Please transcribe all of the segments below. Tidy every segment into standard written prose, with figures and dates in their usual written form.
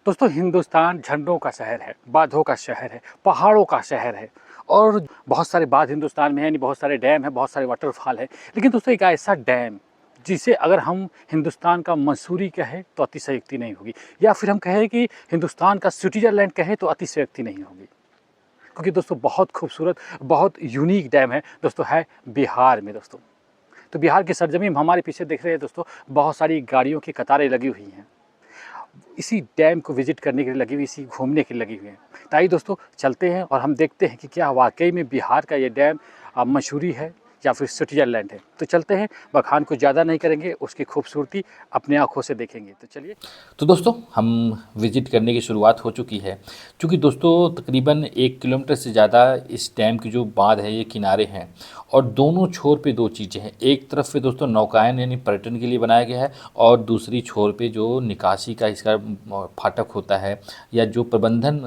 दोस्तों हिंदुस्तान झंडों का शहर है, बाँधों का शहर है, पहाड़ों का शहर है और बहुत सारे बाँध हिंदुस्तान में हैं, यानी बहुत सारे डैम हैं, बहुत सारे वाटरफॉल हैं। लेकिन दोस्तों एक ऐसा डैम जिसे अगर हम हिंदुस्तान का मसूरी कहें तो अतिशयोक्ति नहीं होगी, या फिर हम कहें कि हिंदुस्तान का स्विट्ज़रलैंड कहें तो अतिशयोक्ति नहीं होगी। क्योंकि दोस्तों बहुत खूबसूरत, बहुत यूनिक डैम है दोस्तों, है बिहार में दोस्तों। तो बिहार की सरजमीं हमारे पीछे देख रहे हैं दोस्तों, बहुत सारी गाड़ियों की कतारें लगी हुई हैं, इसी डैम को विजिट करने के लिए लगी हुई, इसी घूमने के लिए लगी हुई हैं। तो आइए दोस्तों चलते हैं और हम देखते हैं कि क्या वाकई में बिहार का ये डैम मसूरी है या फिर स्विट्ज़रलैंड है। तो चलते हैं, बखान को ज़्यादा नहीं करेंगे, उसकी खूबसूरती अपने आँखों से देखेंगे। तो चलिए। तो दोस्तों हम विज़िट करने की शुरुआत हो चुकी है। क्योंकि दोस्तों तकरीबन 1 किलोमीटर से ज़्यादा इस डैम की जो बाँध है ये किनारे हैं और दोनों छोर पे दो चीज़ें हैं। एक तरफ पे दोस्तों नौकायन यानी पर्यटन के लिए बनाया गया है और दूसरी छोर पे जो निकासी का इसका फाटक होता है या जो प्रबंधन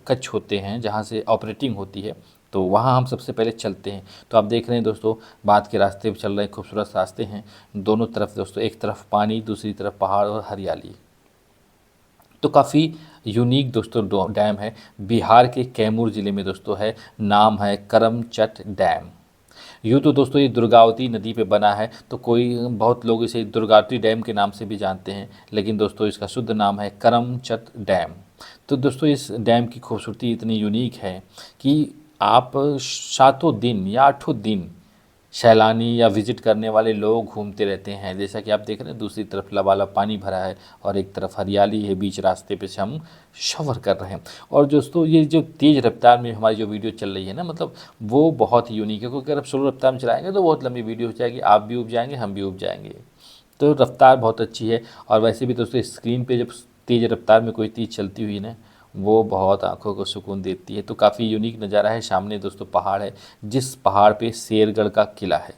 कक्ष होते हैं जहाँ से ऑपरेटिंग होती है, तो वहाँ हम सबसे पहले चलते हैं। तो आप देख रहे हैं दोस्तों बाँध के रास्ते पे चल रहे हैं, खूबसूरत रास्ते हैं। दोनों तरफ दोस्तों, एक तरफ पानी, दूसरी तरफ पहाड़ और हरियाली। तो काफ़ी यूनिक दोस्तों डैम है। बिहार के कैमूर ज़िले में दोस्तों है, नाम है करमचट डैम। यूँ तो दोस्तों ये दुर्गावती नदी पे बना है, तो बहुत लोग इसे दुर्गावती डैम के नाम से भी जानते हैं, लेकिन दोस्तों इसका शुद्ध नाम है करमचट डैम। तो दोस्तों इस डैम की खूबसूरती इतनी यूनिक है कि आप सातों दिन या आठों दिन सैलानी या विज़िट करने वाले लोग घूमते रहते हैं। जैसा कि आप देख रहे हैं दूसरी तरफ लबालब पानी भरा है और एक तरफ हरियाली है, बीच रास्ते पे से हम सफ़र कर रहे हैं। और दोस्तों ये जो तेज़ रफ्तार में हमारी जो वीडियो चल रही है ना, मतलब वो बहुत ही यूनिक है, क्योंकि अगर आप स्लो रफ्तार में चलाएंगे तो बहुत लंबी वीडियो हो जाएगी, आप भी उब जाएंगे, हम भी उब जाएंगे। तो रफ्तार बहुत अच्छी है। और वैसे भी दोस्तों स्क्रीन पर जब तेज़ रफ्तार में कोई चीज़ चलती हुई ना, वो बहुत आँखों को सुकून देती है। तो काफ़ी यूनिक नज़ारा है। सामने दोस्तों पहाड़ है, जिस पहाड़ पे शेरगढ़ का किला है।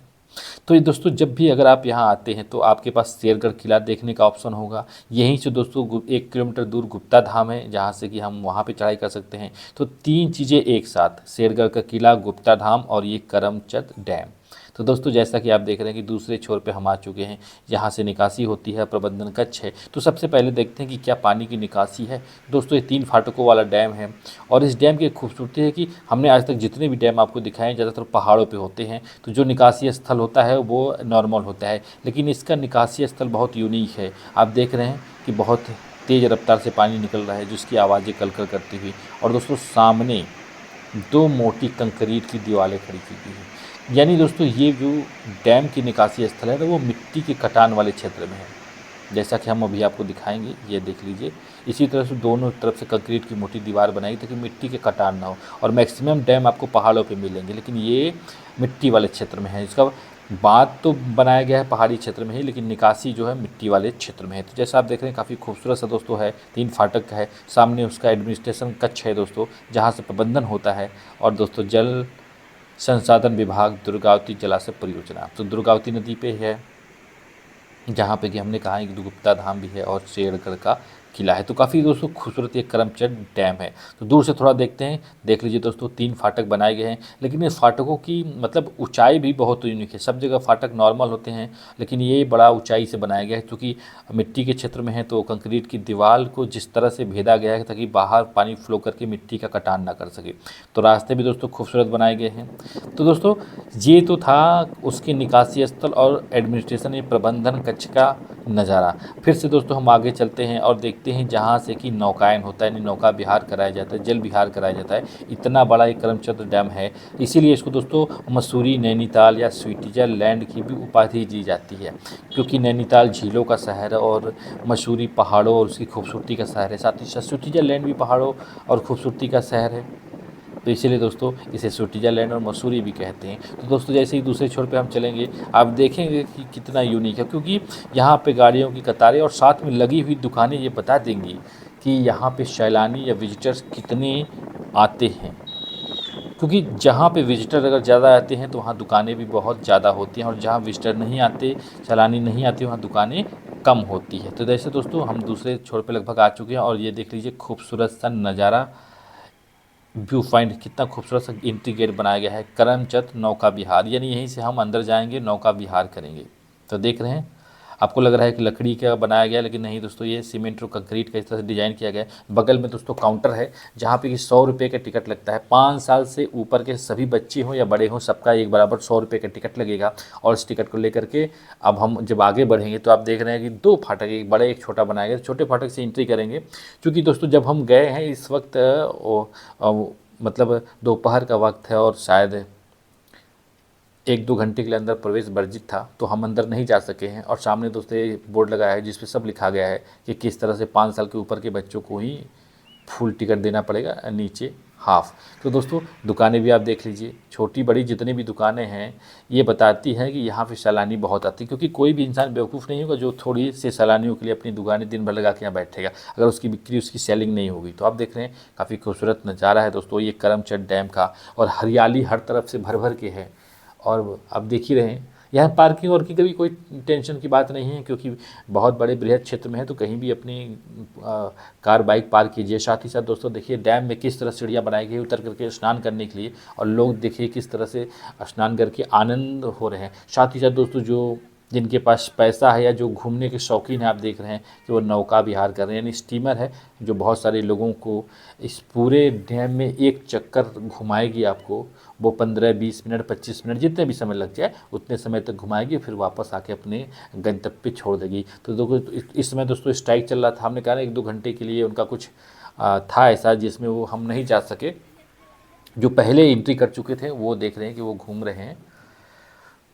तो ये दोस्तों जब भी अगर आप यहाँ आते हैं तो आपके पास शेरगढ़ किला देखने का ऑप्शन होगा। यहीं से दोस्तों 1 किलोमीटर दूर गुप्ता धाम है, जहाँ से कि हम वहाँ पे चढ़ाई कर सकते हैं। तो 3 चीज़ें एक साथ, शेरगढ़ का किला, गुप्ता धाम और ये करमचट डैम। तो दोस्तों जैसा कि आप देख रहे हैं कि दूसरे छोर पे हम आ चुके हैं, यहाँ से निकासी होती है, प्रबंधन कक्ष है। तो सबसे पहले देखते हैं कि क्या पानी की निकासी है। दोस्तों ये 3 फाटकों वाला डैम है और इस डैम की एक खूबसूरती है कि हमने आज तक जितने भी डैम आपको दिखाए हैं ज़्यादातर पहाड़ों पे होते हैं, तो जो निकासी स्थल होता है वो नॉर्मल होता है, लेकिन इसका निकासी स्थल बहुत यूनिक है। आप देख रहे हैं कि बहुत तेज़ रफ्तार से पानी निकल रहा है, जिसकी आवाज़ें कलकल करती हुई। और दोस्तों सामने 2 मोटी कंक्रीट की दीवारें खड़ी की गई हैं। यानी दोस्तों ये जो डैम की निकासी स्थल है ना, वो मिट्टी के कटान वाले क्षेत्र में है, जैसा कि हम अभी आपको दिखाएंगे। ये देख लीजिए, इसी तरह से दोनों तरफ से कंक्रीट की मोटी दीवार बनाई ताकि मिट्टी के कटान ना हो। और मैक्सिमम डैम आपको पहाड़ों पे मिलेंगे, लेकिन ये मिट्टी वाले क्षेत्र में है। इसका बाँध तो बनाया गया है पहाड़ी क्षेत्र में ही, लेकिन निकासी जो है मिट्टी वाले क्षेत्र में है। तो जैसा आप देख रहे हैं काफ़ी खूबसूरत सा दोस्तों है, 3 फाटक का है। सामने उसका एडमिनिस्ट्रेशन कक्ष है दोस्तों, जहाँ से प्रबंधन होता है। और दोस्तों जल संसाधन विभाग दुर्गावती जलाशय परियोजना, तो दुर्गावती नदी पे है, जहाँ पे कि हमने कहा है कि गुप्ता धाम भी है और शेरगढ़ का किला है। तो काफ़ी दोस्तों खूबसूरत ये करमचट डैम है। तो दूर से थोड़ा देखते हैं। देख लीजिए दोस्तों 3 फाटक बनाए गए हैं, लेकिन ये फाटकों की मतलब ऊंचाई भी बहुत यूनिक है। सब जगह फाटक नॉर्मल होते हैं, लेकिन ये बड़ा ऊंचाई से बनाया गया है, क्योंकि मिट्टी के क्षेत्र में है तो कंक्रीट की दीवार को जिस तरह से भेदा गया है ताकि बाहर पानी फ्लो करके मिट्टी का कटान ना कर सके। तो रास्ते भी दोस्तों खूबसूरत बनाए गए हैं। तो दोस्तों ये तो था उसके निकासी स्थल और एडमिनिस्ट्रेशन या प्रबंधन कक्ष का नज़ारा। फिर से दोस्तों हम आगे चलते हैं और देखते हैं जहाँ से कि नौकायन होता है, यानी नौका विहार कराया जाता है, जल विहार कराया जाता है। इतना बड़ा एक करमचट डैम है, इसीलिए इसको दोस्तों मसूरी, नैनीताल या स्विट्ज़रलैंड की भी उपाधि दी जाती है, क्योंकि नैनीताल झीलों का शहर है और मसूरी पहाड़ों और उसकी खूबसूरती का शहर है। साथ ही साथ स्विट्ज़रलैंड भी पहाड़ों और खूबसूरती का शहर है, तो इसीलिए दोस्तों इसे स्विट्ज़रलैंड और मसूरी भी कहते हैं। तो दोस्तों जैसे ही दूसरे छोर पे हम चलेंगे, आप देखेंगे कि कितना यूनिक है, क्योंकि यहाँ पे गाड़ियों की कतारें और साथ में लगी हुई दुकानें ये बता देंगी कि यहाँ पे सैलानी या विजिटर्स कितने आते हैं। क्योंकि जहाँ पे विजिटर अगर ज़्यादा आते हैं तो वहाँ दुकानें भी बहुत ज़्यादा होती हैं, और जहाँ विजिटर नहीं आते, सैलानी नहीं आते, वहाँ दुकानें कम होती है। तो जैसे दोस्तों हम दूसरे छोर पे लगभग आ चुके हैं और ये देख लीजिए खूबसूरत सा नज़ारा, व्यू पॉइंट कितना खूबसूरत सा एंट्री गेट बनाया गया है, करमचट नौका विहार, यानी यहीं से हम अंदर जाएंगे, नौका विहार करेंगे। तो देख रहे हैं आपको लग रहा है कि लकड़ी का बनाया गया, लेकिन नहीं दोस्तों, ये सीमेंट और कंक्रीट का इस तरह से डिज़ाइन किया गया है। बगल में दोस्तों काउंटर है जहाँ पे कि 100 रुपये का टिकट लगता है। 5 साल से ऊपर के सभी बच्चे हों या बड़े हों, सबका एक बराबर 100 रुपये का टिकट लगेगा। और इस टिकट को लेकर के अब हम जब आगे बढ़ेंगे तो आप देख रहे हैं कि 2 फाटक, एक बड़ा एक छोटा बनाया गया। छोटे फाटक से एंट्री करेंगे, क्योंकि दोस्तों जब हम गए हैं इस वक्त मतलब दोपहर का वक्त है और शायद 1-2 घंटे के लिए अंदर प्रवेश वर्जित था, तो हम अंदर नहीं जा सके हैं। और सामने दोस्तों ये बोर्ड लगा है जिस पे सब लिखा गया है कि किस तरह से 5 साल के ऊपर के बच्चों को ही फुल टिकट देना पड़ेगा, नीचे हाफ। तो दोस्तों दुकानें भी आप देख लीजिए, छोटी बड़ी जितनी भी दुकानें हैं ये बताती हैं कि यहाँ पे सैलानी बहुत आती है, क्योंकि कोई भी इंसान बेवकूफ़ नहीं होगा जो थोड़ी से सैलानियों के लिए अपनी दुकानें दिन भर लगा के यहाँ बैठेगा, अगर उसकी बिक्री, उसकी सेलिंग नहीं होगी। तो आप देख रहे हैं काफ़ी खूबसूरत नज़ारा है दोस्तों ये करमचट डैम का, और हरियाली हर तरफ से भर भर के है। और आप देख ही रहे हैं यहाँ पार्किंग और की कभी कोई टेंशन की बात नहीं है, क्योंकि बहुत बड़े बृहद क्षेत्र में है, तो कहीं भी अपनी कार बाइक पार्क कीजिए। साथ ही साथ दोस्तों देखिए डैम में किस तरह सीढ़ियाँ बनाई गई उतर करके स्नान करने के लिए, और लोग देखिए किस तरह से स्नान करके आनंद हो रहे हैं। साथ ही साथ दोस्तों जो जिनके पास पैसा है या जो घूमने के शौकीन हैं, आप देख रहे हैं कि वो नौका विहार कर रहे हैं, यानी स्टीमर है जो बहुत सारे लोगों को इस पूरे डैम में एक चक्कर घुमाएगी। आपको वो 15-20 मिनट 25 मिनट जितने भी समय लग जाए उतने समय तक घुमाएगी, फिर वापस आके अपने गंतव्य पे छोड़ देगी। तो देखो इस समय दोस्तों स्ट्राइक चल रहा था, हमने कहा ना 1-2 घंटे के लिए उनका कुछ था ऐसा जिसमें वो हम नहीं जा सके। जो पहले एंट्री कर चुके थे वो देख रहे हैं कि वो घूम रहे हैं,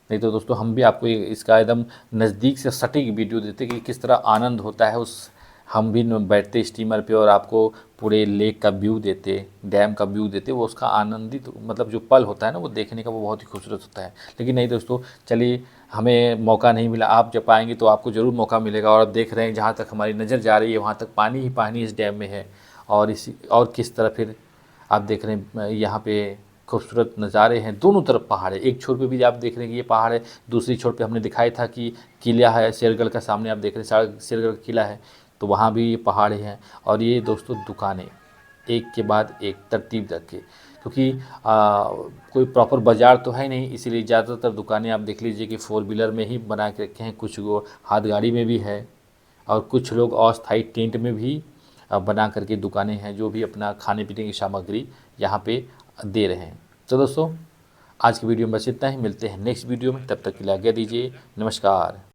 नहीं तो दोस्तों हम भी आपको इसका एकदम नज़दीक से सटीक वीडियो देते कि किस तरह आनंद होता है उस, हम भी बैठते स्टीमर पे और आपको पूरे लेक का व्यू देते, डैम का व्यू देते, वो उसका आनंदित मतलब जो पल होता है ना वो देखने का वो बहुत ही खूबसूरत होता है। लेकिन नहीं दोस्तों, चलिए हमें मौका नहीं मिला, आप जब आएंगे तो आपको ज़रूर मौका मिलेगा। और आप देख रहे हैं जहाँ तक हमारी नज़र जा रही है वहाँ तक पानी ही पानी इस डैम में है, और इसी और किस तरह फिर आप देख रहे हैं यहाँ पे खूबसूरत नज़ारे हैं। दोनों तरफ पहाड़ है, एक छोर पे भी आप देख रहे हैं कि ये पहाड़ है, दूसरी छोर पे हमने दिखाया था कि किला है शेरगढ़ का, सामने आप देख रहे हैं शेरगढ़ का किला है, तो वहाँ भी ये पहाड़ हैं। और ये दोस्तों दुकानें एक के बाद एक तरतीब रख के, क्योंकि कोई प्रॉपर बाज़ार तो है नहीं, इसीलिए ज़्यादातर दुकानें आप देख लीजिए कि 4 व्हीलर में ही बना के रखे हैं, कुछ वो हाथ गाड़ी में भी है, और कुछ लोग अस्थायी टेंट में भी बना करके दुकानें हैं जो भी अपना खाने पीने की सामग्री यहाँ पे दे रहे हैं। तो दोस्तों आज की वीडियो में बस इतना ही, मिलते हैं नेक्स्ट वीडियो में, तब तक के लिए आज्ञा दीजिए, नमस्कार।